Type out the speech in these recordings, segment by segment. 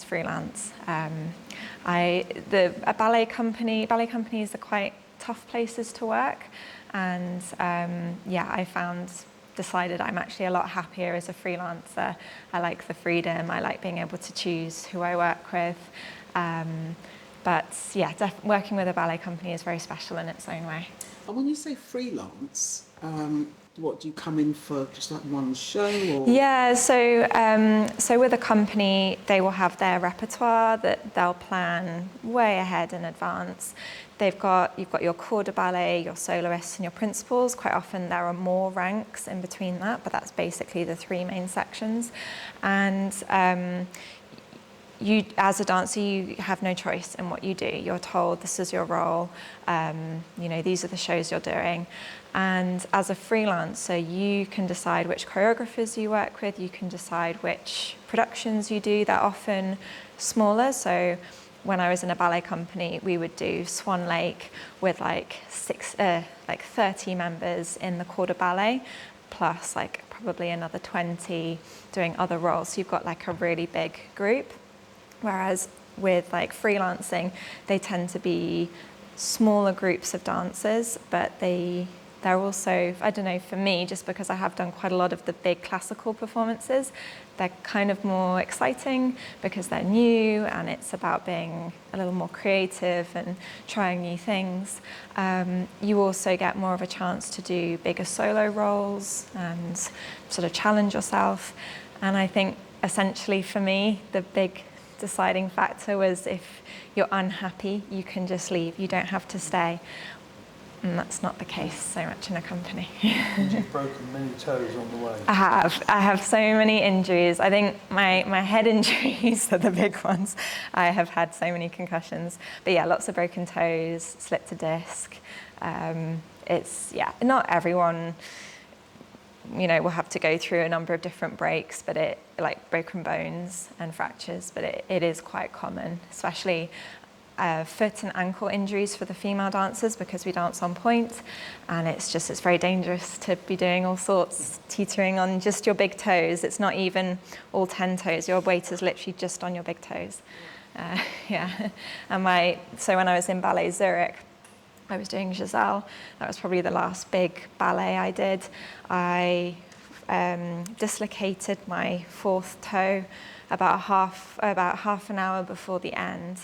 freelance. Ballet companies are quite tough places to work, and decided I'm actually a lot happier as a freelancer. I like the freedom, I like being able to choose who I work with. Working with a ballet company is very special in its own way. And when you say freelance, what, do you come in for just like one show? Or? Yeah, so with a company, they will have their repertoire that they'll plan way ahead in advance. You've got your corps de ballet, your soloists, and your principals. Quite often there are more ranks in between that, but that's basically the three main sections. And you, as a dancer, you have no choice in what you do. You're told this is your role, these are the shows you're doing. And as a freelancer, you can decide which choreographers you work with, you can decide which productions you do. They're often smaller. So when I was in a ballet company, we would do Swan Lake with 30 members in the corps de ballet, plus probably another 20 doing other roles. So you've got a really big group. Whereas with freelancing, they tend to be smaller groups of dancers, but they're also, I don't know, for me, just because I have done quite a lot of the big classical performances, they're kind of more exciting because they're new and it's about being a little more creative and trying new things. You also get more of a chance to do bigger solo roles and sort of challenge yourself. And I think essentially for me, the big deciding factor was if you're unhappy, you can just leave. You don't have to stay. And that's not the case so much in a company. And you've broken many toes on the way. I have so many injuries. I think my head injuries are the big ones. I have had so many concussions. But yeah, lots of broken toes, slipped a disc. Not everyone will have to go through a number of different breaks, but broken bones and fractures, but it is quite common, especially foot and ankle injuries for the female dancers because we dance on point, and it's very dangerous to be doing all sorts, teetering on just your big toes. It's not even all 10 toes. Your weight is literally just on your big toes. And so when I was in Ballet Zurich, I was doing Giselle. That was probably the last big ballet I did. I dislocated my fourth toe about half an hour before the end.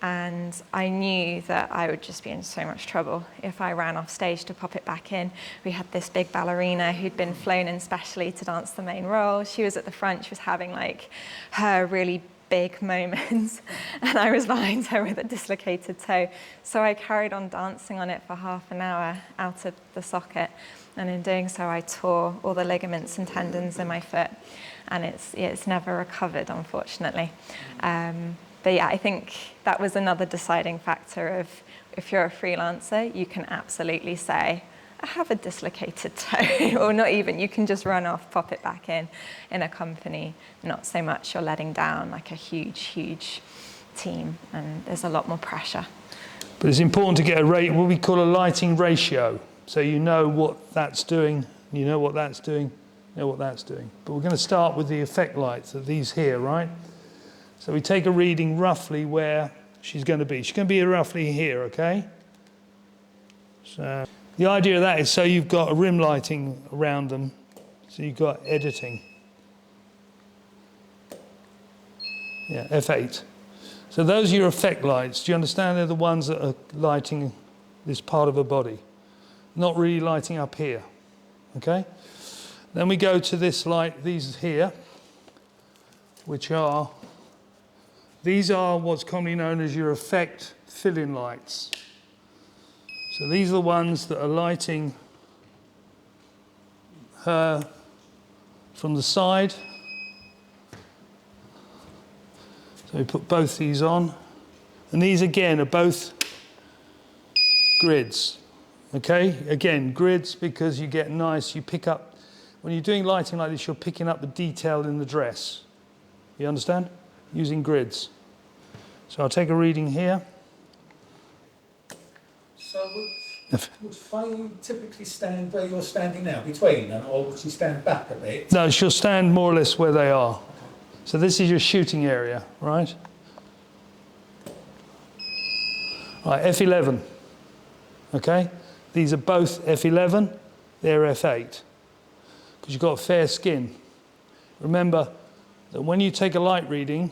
And I knew that I would just be in so much trouble if I ran off stage to pop it back in. We had this big ballerina who'd been flown in specially to dance the main role. She was at the front, she was having her really big moments, and I was behind her with a dislocated toe. So I carried on dancing on it for half an hour out of the socket, and in doing so I tore all the ligaments and tendons in my foot, and it's never recovered, unfortunately. But yeah, I think that was another deciding factor of if you're a freelancer, you can absolutely say, I have a dislocated toe, or not even, you can just run off, pop it back in a company. Not so much you're letting down a huge team, and there's a lot more pressure. But it's important to get what we call a lighting ratio. So you know what that's doing, you know what that's doing, you know what that's doing. But we're going to start with the effect lights, of these here, right? So we take a reading roughly where she's going to be. She's going to be roughly here, okay? So the idea of that is so you've got a rim lighting around them, so you've got editing. Yeah, F8. So those are your effect lights. Do you understand? They're the ones that are lighting this part of her body, not really lighting up here, okay? Then we go to this light, these here, these are what's commonly known as your effect fill-in lights. So these are the ones that are lighting her from the side. So we put both these on. And these again are both grids. Okay, again, grids because you pick up, when you're doing lighting like this, you're picking up the detail in the dress. You understand? Using grids. So I'll take a reading here. So would Faye typically stand where you're standing now, between them, or would she stand back a bit? No, she'll stand more or less where they are. So this is your shooting area, right? Right, F11, okay? These are both F11, they're F8, because you've got fair skin. Remember that when you take a light reading,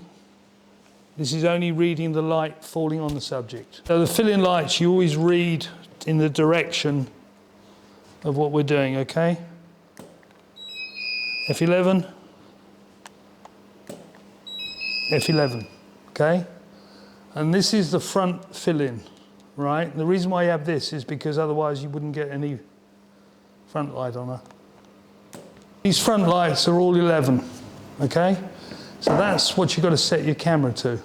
this is only reading the light falling on the subject. So the fill-in lights, you always read in the direction of what we're doing, okay? F11, F11, okay? And this is the front fill-in, right? The reason why you have this is because otherwise you wouldn't get any front light on her. These front lights are all 11, okay? So that's what you've got to set your camera to.